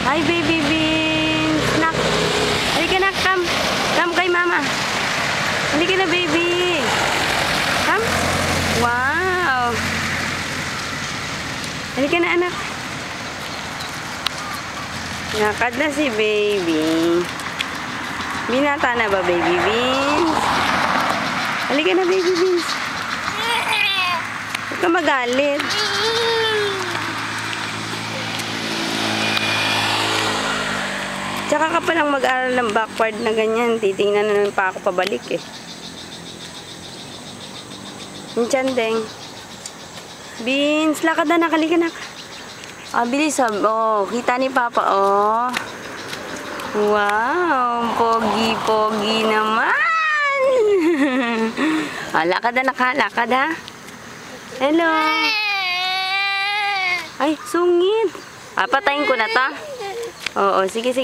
Hi, baby Beans. Nak. Halika na, come. Come kay mama. Halika na, baby. Come. Wow. Halika na, anak. Nakad na si baby. Binata na ba, baby Beans? Halika na, baby Beans. Huwag ka magalit. Tsaka ka palang mag-aral ng backward na ganyan. Titingnan na naman pa ako pabalik eh. Yung Chandeng. Beans, lakad na, nakalika na. Ah, bilis ah. Oh, kita ni Papa, oh. Wow, pogi-pogi naman. Ah, lakad na, nakalakad ha. Hello. Ay, sungit. Ah, patayin ko na to. Oo, sige.